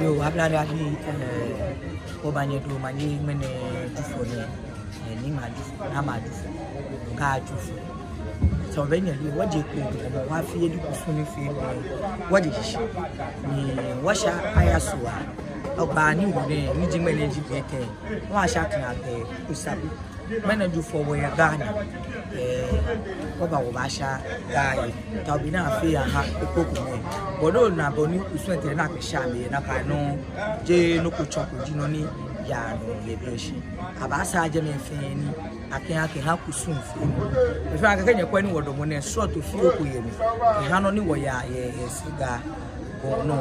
Yo, habla de aquí, Obanye do mani mene dufo ni ma dufo na ma dufo ka dufo so be nya li waje ko ko wa fi di kusu ni fi waje shi ni washa ayasuwa oba ni wo ni ji mene ji keke wa sha kan age usabi mene dufo wo ya gana oba wo ba sha gai ta bi na fi ha ekoko me bodo na boni kusu ente na pe sha me na ka no je no ko choko ji no ni ya no lebeshi abasa je me feni akin ha kusu fi e fa akake nyekwa ni wodo mo ne so to fi okoye mi e ha no ni wo ya ye siga no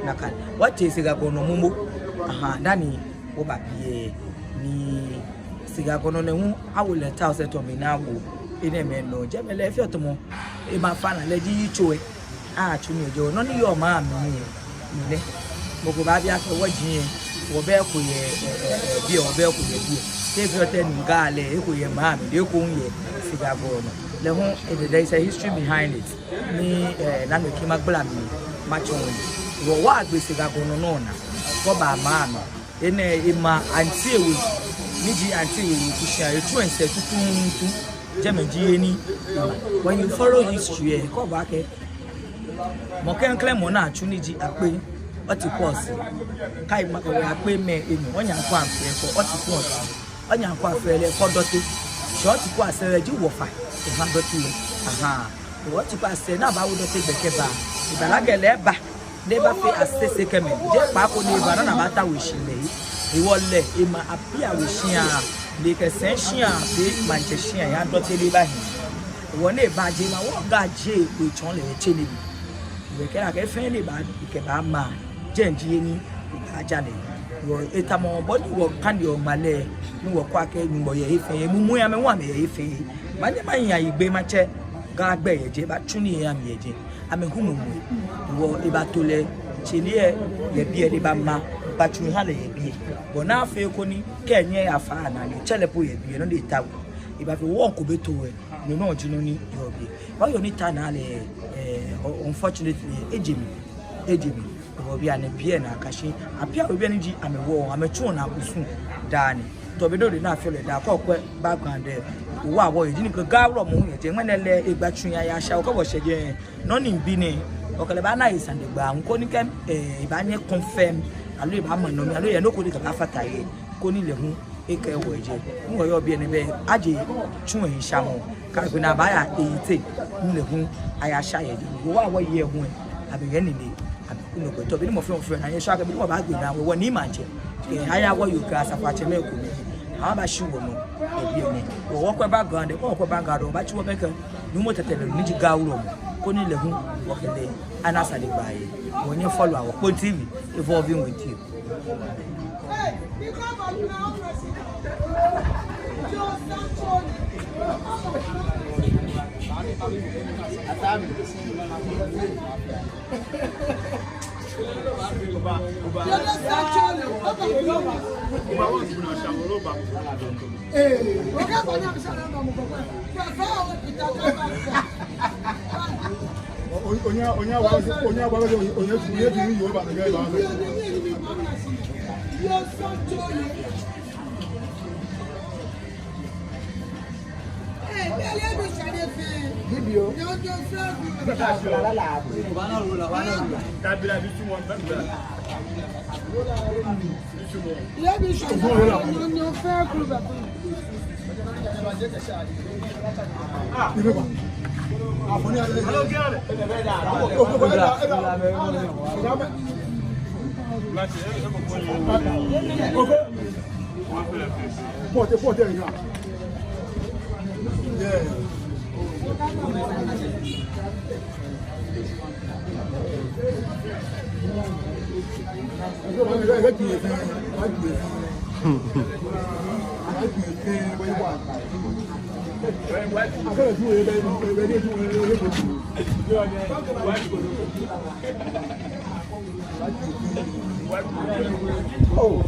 na kan what is siga no mumo aha dani wo ba bie ni siga kono ne hu awole ta se to mi na wo ene me no je me le fi otomo e ma fa na le ji choe a chu ni ojo no ni yo ma mi ni le mo ko ba bia ke wo jin wo be ko ye bi wo be ko ye bi te fi ote ni ga le e ko ye ma mi de ko ye siga kono le hu there is a history behind it ni na me ki magbala mi ma chu wo wa gbe siga kono no na ko ba ma no ene ima anti ewu niji anti ewu ku sha etu ense tutuntu jemeji eni when you follow history e ko ba ke mo ken claim mo na chu niji ape oti course kai ma ko ape me eni onya ko ape ko oti course onya ko ape le ko dote short ko asere ji wo fa e ha dote aha oti ko asere na ba wo dote gbeke ba ibalagele ba ne ba fe asese keme je pa ko ni ba na ba ta we shi le iwole e ma apia we shi a le ke sen shi a be ma je shi a ya dote le ba hin wo ne ba je ma wo ga je ko chon le che ni we ke la ke fen le ba ke ba ma je nji ni aja le wo etamo body wo kan di o male ni wo kwa ke ni mo ye ife mu ya me wa me ye ife ma je ma yan igbe ma che ga gbe ye je ba tuni ya mi ye je ame humu wo e ba tole chini e ye bi e le ba ma ba tuni ha le ye bi bo na afa ko ni ke nye afa na le chele po ye bi no de tawo e ba fi wo ko beto we no no jinu ni yo bi wa yo ni ta na le unfortunately ejimi wo bi ane bi na akashi apia obi ani ji ame wo ame chu na kusu dani to be do de na fele da ko kwe background e wo awo yi ni ko ga ro mo ye je nele egba tun ya sha ko bo seje no ni bi ni o kele ba na isande gba nko ni ke iba nye confirm alo iba mo no mi alo ye no ko ni ka fata ye ko ni le hu e ke wo je ngo yo bi ene be aje tun e sha mo ka gbe na ba ya ete ni le hu aya sha ye wo awo ye hu abi ye ni le no go to bi mo fe na ye sha ka bi mo ba gbe na wo ni ma je ke aya wo you ka safa che me ko ni ha ba shi wo no e bi ni wo ko background ko background ba chi wo be kan ni mo tetele ni ji ga wuro mo ko ni le hu wo kele anasa le gba ye wo nye follow our Pon TV evolving with you Video. Porte, les gars. Yeah. Oh.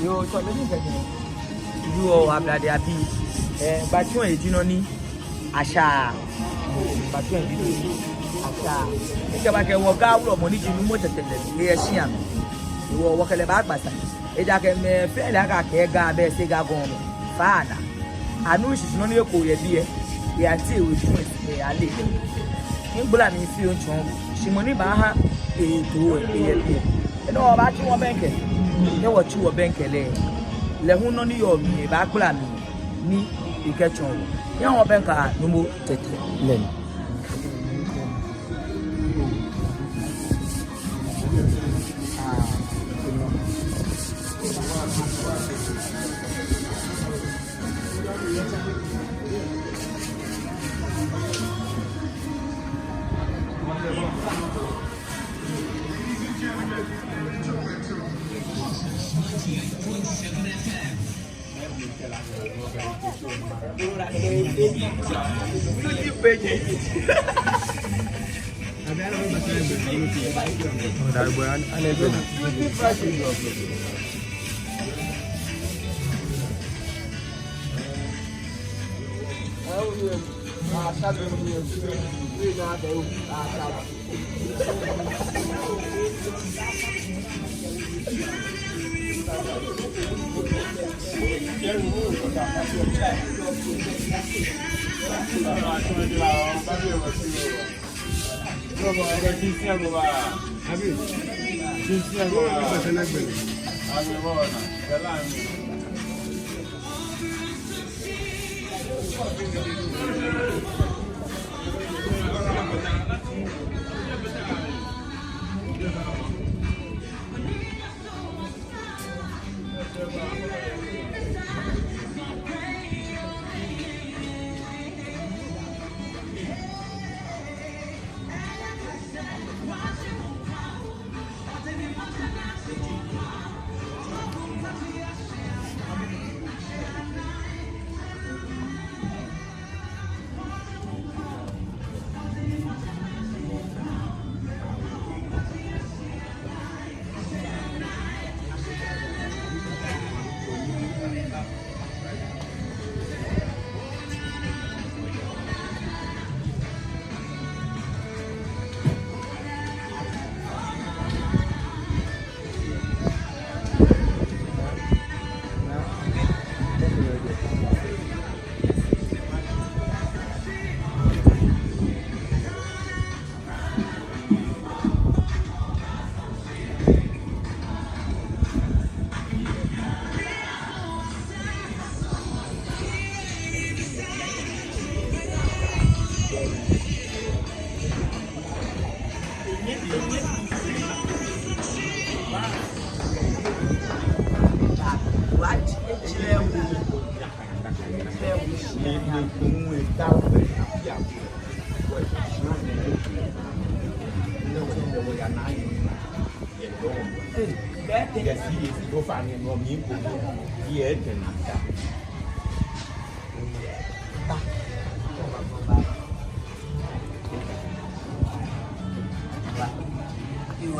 Yo, so many things. You have that they are big. But you ain't, you know, ni Asha. But you ain't, Asha. If you have a work out, money, you know, what they are seeing. You are working about my son. If I can feel like I can't go, best they go on. Father, I know she's not your cool, dear. They are still with you, they are living. In Bulani, feel strong. She money by her, a do it. And all about you, banker. You what you a banker lay. Le who no you me back ni you catch on. Young banker, no more take it.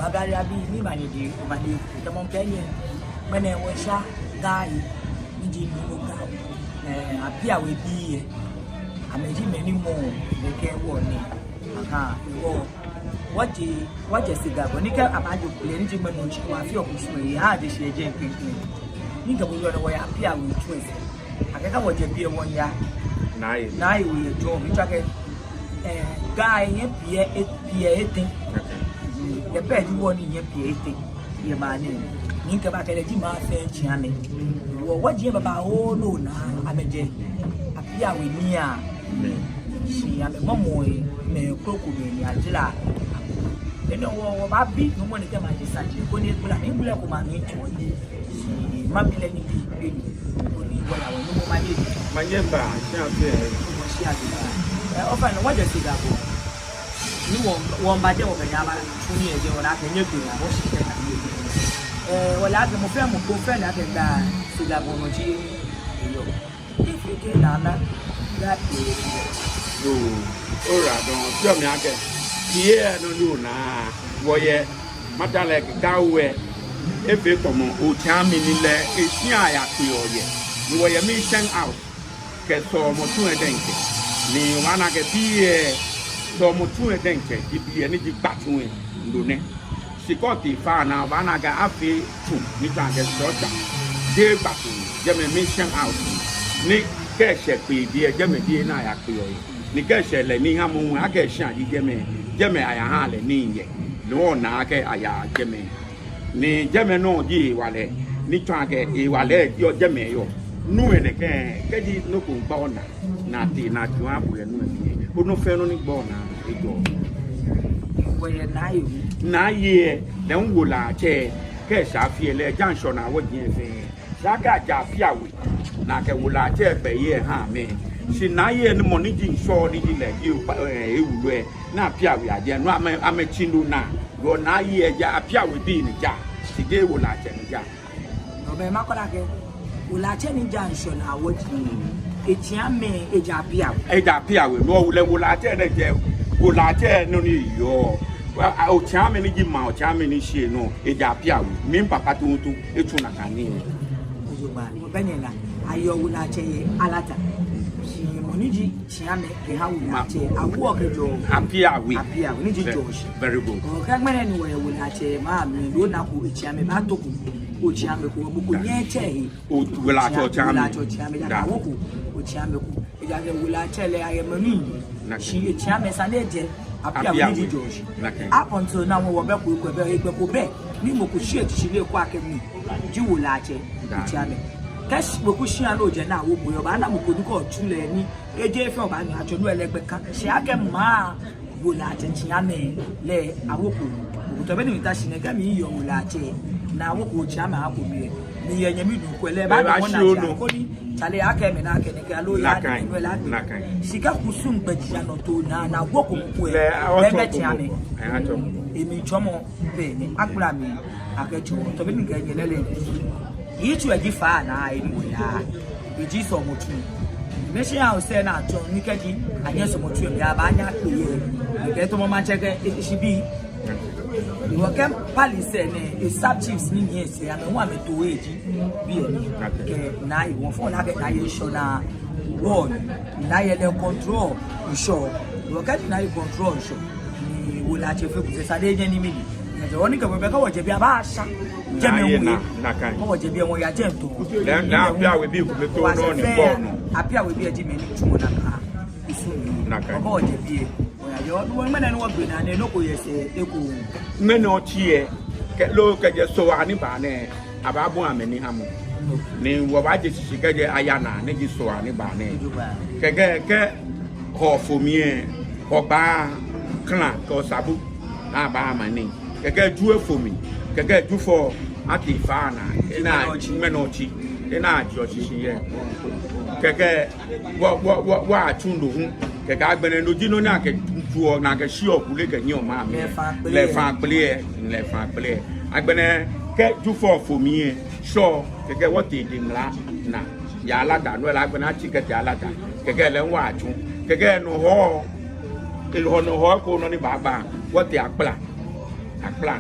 Agari abi ni mani di tamon penye mene wesha gai ndi ni oga apia we bi ameji meni mo ke wo ni aha wo waje siga bo ni ka amajo kule ni jima no chi wa fi okusu yi ha de she je pinpin ni ga bo yo no ya apia we choice akeka waje bi won ya nai we jo mi take gai ye pie etin the bed you want in your PhD, your man. Think about it, you might say, Chiame. What you have about all no, I'm a jet. Appear with me. She am a momoy, may crocodile, Angela. You know what beat no one can my design. When you put an English woman into it, she might be letting me what I will know my yemba, she has often what does it happen? You won't buy the Yama, 2 years ago, I can you do well, I can friend will go friend at the Silabonoji. If you did that is alright, don't tell me again. Here, no, you now, why, matter like Gawe, if you come on, charming in there, it's here at you. You were a mission out, get so much to a denke. Ni wanna get here. So much to a denke, if you need battery, Lune. She got the far now, Vanaga Afi, Nika get daughter. Dear battery, Jemmy mission out. Nick Keshe, dear Jemmy, dear Nayakio. Nikeshe, Leningamu, Akesha, Jemmy, I hardly need no Nake, Aya, Jemmy. Ni Jemmy no ye, Wale, Nitrake, Iwale, your Jemmy, yo. No, and again, get it no bona, Nati, not you up with no, no felony bona, it go. Na ye, then will I chair, Kesha feel a junction. I would say, Saka Jafiawi, Naka will I chair per year, ha, me. She na ye and money shore, like you, wear, not Piawi, I dare not, I'm a chindu now. Go na ye, Japia will be in a jar. She gave will I chair a jar. No, Macolake will I chair in junction. I would it's yame, a Japia, no, will I tell the jail, will I tell no, yo. Well, I'll charm any Jim Mount, charming she no, a Japia, mean Papa to a tuna canine. Benena, I will not say Alata. She moniji, Chiame, how will I walk a joke, appear with Josh. Very good. Cagman anyway will not say, Mammy, do not put Chiame Batoku, Uchiame, Bukuye, will I tell Chiame, Uchiame, will I tell I am a mean. She Chiame Sanete. Up until now, we were back with Quebec. We will push it. She will quack me. You will like it. Cash will push you now. We will ban them. We could go to Lenny. A day from my natural electric. She can ma will like it. Chiame lay a whoop. Whatever you touch in a gammy, you will like it. Now, what would Chama will be? The enemy will Tale ake me na ke ne alo ya ni wela sika kusum gbajia to na woku ku e be tiame emi chomo pe ni agbra mi akecho to be ni ga nyelele yitu agifa na eni ya eji so motu me shi a se na to ni kedi anya so motu e ya ba anya pe ke to mo ma cheke shi bi you can police a sub chiefs in here say I want me to age be na you want for na get na road na you control show you can na control show ni will achieve for say dey ni mi the only go be ka wo je bi aba sha je me na kan wo je bi won ya je to na apia we bi ku me to no ni born apia we bi e ji me ni tumo na ka isu na kan wo je bi yo won me na no bi na ne no ko yese eku me no tie ke lo ke je so ani ba ne ababu ameni hamu ni wo ba je sisi ke je ayana ne ji so ani ba ne ke ho fo mi e oba klan ko sabu na ba mani keke ju for me keke ju for ati fa na na menochi na jochi ye keke wa atundo hu keke agbene no jino na ke ju na ke shi okule ke nyi o ma me le fa ple agbene ke ju for me sure keke what dey mla na ya alada no la agbene achi ke alada keke le nwa atu keke no ho il ho no ho ko no ni baba what dey akpla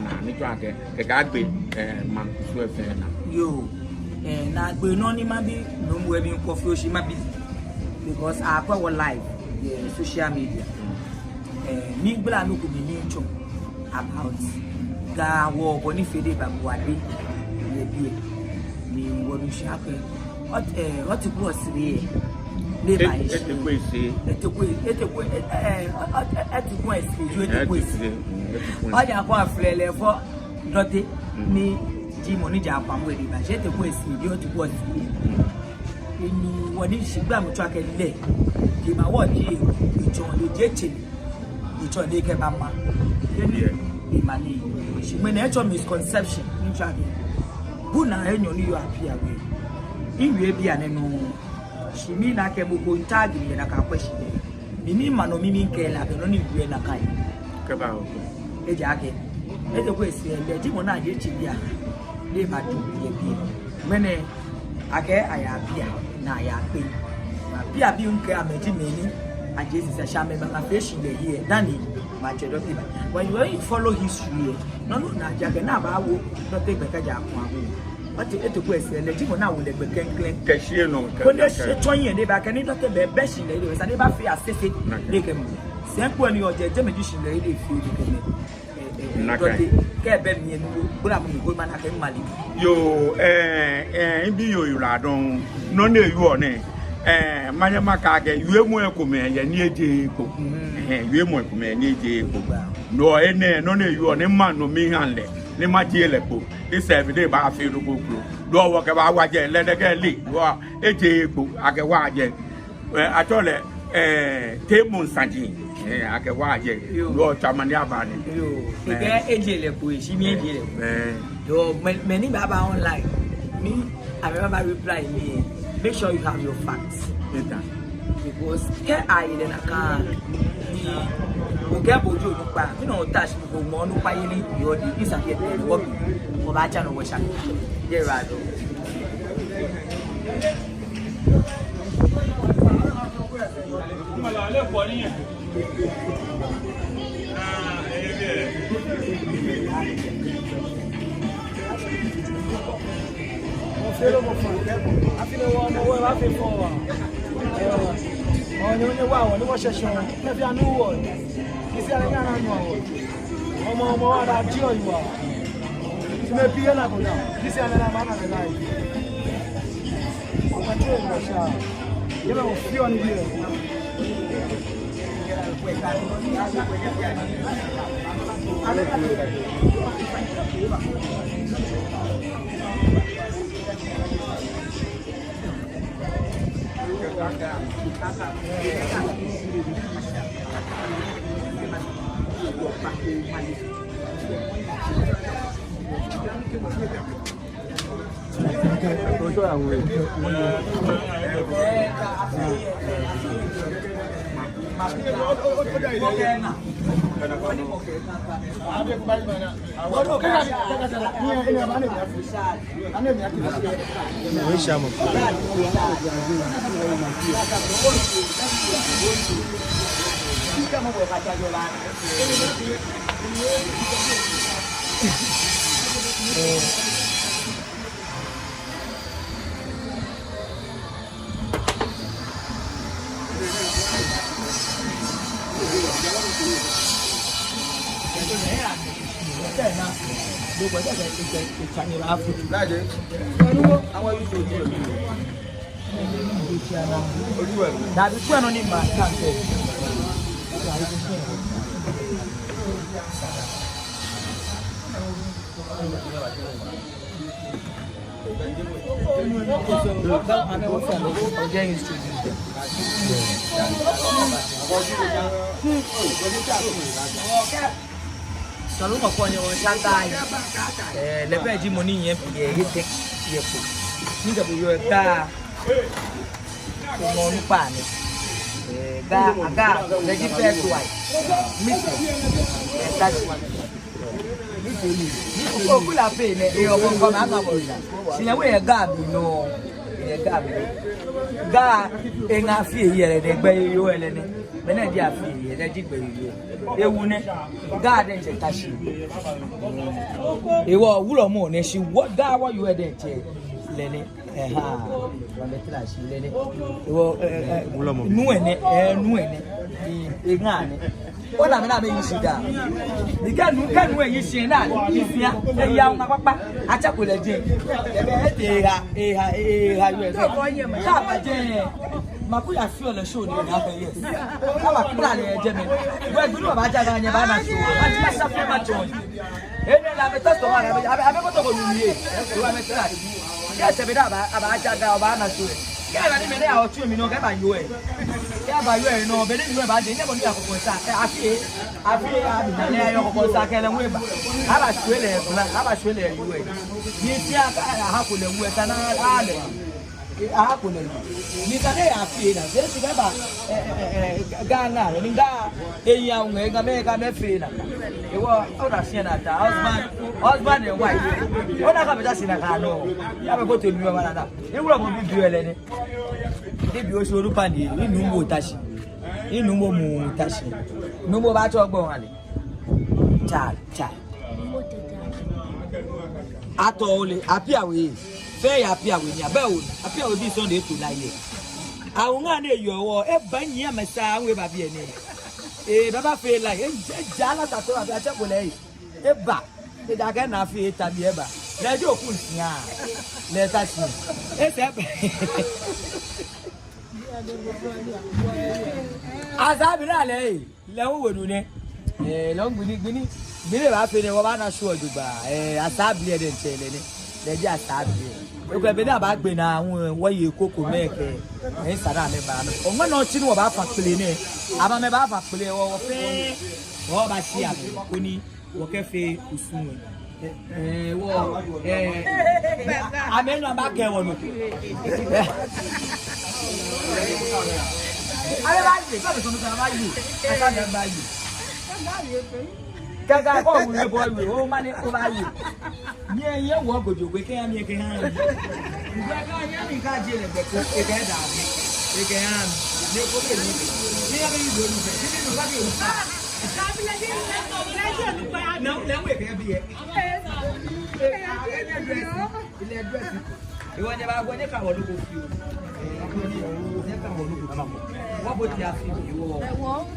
na ni to ake keke agbe man so efe na yo na gbe no ni ma bi no mu ebi nkofi o shi ma bi because akwa wo live social media mi gbla no ko mi ni ncho about ga wo bo ni fede ba bo ade ye bi ni wo ni shi ape what it was here le ba yi o ja ko afrele fo dote ni ji mo ni ja pa mo ri ba je te ko esi bi o ti ko si ni woni sigba mo twa ke le di ma wo ji ijo le je che ijo le ke ba ma ni ma ni sigbe na echo misconception ni twa ke bu na enyo ni yo apia we iwe bi ane no shimi na ke bu tag ni na ka question mimi ma no mimi nke la be no ni iwe na kai ke ba o e ja ke e te ko esi le ji mo na je chi bia le ba du ye bi mene ake aya bia na ya pe bia bi nke ameji meni and Jesus say shame ba fish le here dani ma chedo bi when you follow history no na jage na ba wo no te gbe ka ja ko awo but e to ko ese le ji mo na wo le gbe kenklen ke shie no ko le se tonye de ba kan ni to te be be shi le de sa de ba fi asese de ke mo se ko ni oje je meji shi le de fi de ke me nakai ke be mi enu bura mo ko ma na ke mali yo bi yo ira don no na yu o ne manya maka ge yue mu ekume ye ni eje ko yue mu ekume ni eje ko no ene no na yu o ne ma no mi hanle ni ma ti ele ko this everyday ba fi ru ko do wo ke ba wa je le de ke li wo eje ko age wa je atole temu sanji ake wa je do chamani abani yo ke eje le ko shi mi eje le yo many baba online me I remember reply me make sure you have your facts because ke ayi le na kan ni o ke bojo lu pa mi no touch ko mo nu pa yiri yo di isa ke de wo ko ba cha no wo sha de ra do le po ni Fero mo fa afile wo mo wo wa fe fo wa o ni wa wo ni wo session me fi anu wo isi ara ni ara nu wo ọmọ wa da ji o wa ti me piye na ko na isi ara na ma na le lai o ka tro mo sha ye mo fi on bi salon ko ni won shantai le be ji mo ni yen ye yete ye ko ni da bu yo ka ko mo nu pa ni aga le ji pe to ai mi ta ni ko kula pe ne e o ko ma ka bo ila si le we ga bi no e ga bi ga e nga fi ye de gbe yo ele ni be na di afi ye de ji gbe yo ewu ne ga de je tashi e wo wuro mo ne si wo ga wo yo de je le ni wa be tla si le ni e wo nu ene e nga ni o la me na be yisi da ni ka nu e yisi na ifia e ya una papa acha ko le je e ha yo e ka ba je makuya fi ole show ni na fe yes aba kula le je me we gbe baba ja ga yen ba na show ati ma sa fe ma join e ne la me to to abe ko to ko lu ye e wa me tla ya se be da aba ja ga ba na show ya ba ni me le a o tu mi no ke ba yo e ya ba yo e no be ni yo ba je ne bo ni akoko sa afi abi na le ayo akoko sa ke le we ba aba show le bla aba show le yo e ni ti aka ha ko le we ta na ale a ko le ni ka ne afi na se si ba ga na ni ga e ya un e ga me fe na e wo o da se na ta husband and wife o na ka be ta se na ka no ya be go to lu wa na da e wuro mo bi ele ni de bi o so ru pa ni nu mo ta si inu mo mu ta si nu mo ba to gbon ale cha ato ole api awe fe ya api awe ni abe o api awe bi Sunday to laye awon na yo wo e ba yin amesa we ba bi eni e baba fe la e ja la ta to abi ache ko le e ba e da ga na fi ta bi e ba le jo ku nsia le ta si e se azabi la le wo wodu ne lo gbini le ba fe ne wo ba na so odugba asabi e de ntele ne le ji asabi o ko be na ba gbe na awon woye koko meke sara me ba o mo na chi ni wo ba fa pele ne aba me ba fa pele wo fe wo ba si abi ko ni wo ke fe usun wo amenu ba ke wo no ale ba yi ko be so no ba yi asa na ba yi gaga ko wu le boy we o ma ni o ba yi ni eye wo gojo gbe ke ya mi ke han gbe ka ya mi ka je le gbe ko e ke da mi e ke han ni ko ke ni ya be yi do ni be ni no ba ke o ka bi le je lu pa na le we ke bi e ile dress iwo je ba go ni ka wo lu ko fi o ne ka wo lu ko ba mo wo bo ti afi iwo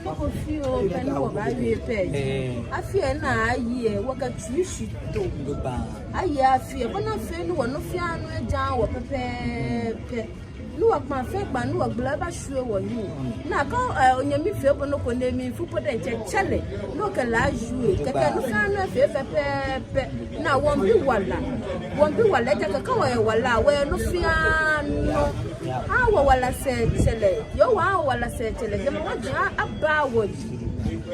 wo ko fi o pe ni wo ba wi pe afi e na ayi e wo ka tu shi to ba ayi afi e bona fe ni wo no fi anu e jan wo pepe nu wa ma fe gba nu wa gbla ba shu e wo yi na ka onyami fe bo no ko ne mi fu po de chele no ka la ju e ka nu fa anu fe pepe na won bi wala ja ka wa e wala we no fi anu awa wala se chele yo wa wala se chele je mo ja aba wo ji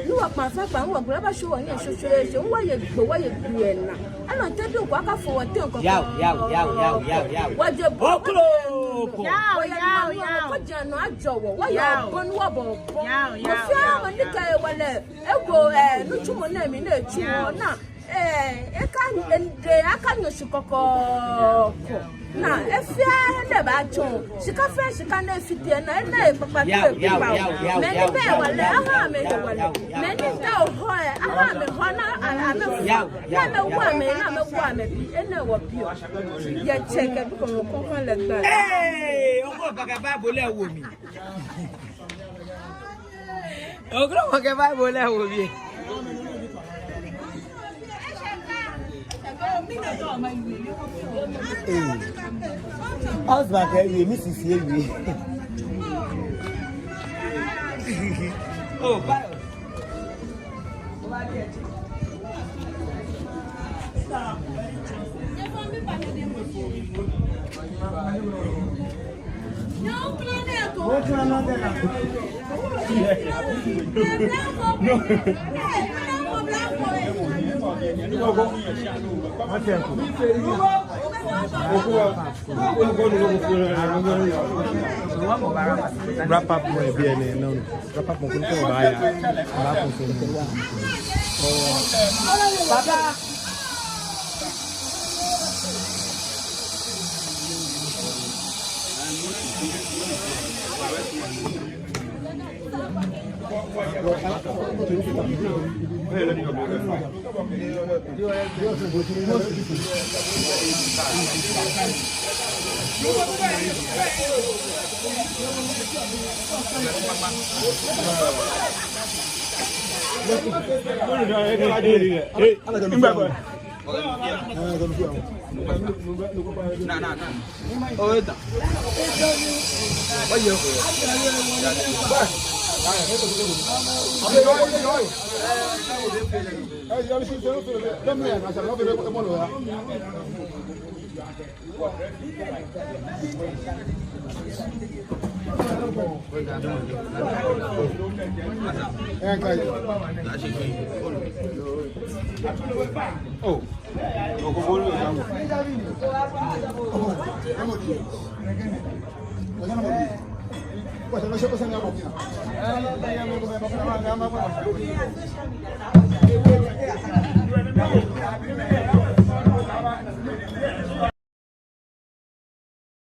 nu wa ma fa gba nu wa gbla ba shu wo ni so wa ye gbo e na ana te bi ko aka fo wo te nko ya wa je oklo ko jano ajowo wa ya bon wo bo mo fi ama ni ka e wala ego nu chumo na mi na chumo na e ka ende aka nyo shikoko na efia ne ba chon shika fe shika na fitie na e papa pe me ni be wala aha me wala me ni da ho aha me ho na ana me wa me bi ene wo bio ye check e ko le gba o ko baka bible le wo mi o ko baka bible le wo mi husband we miss you we oh bye Wrap up my BNA, no. Wrap up my control by Papa. Oh,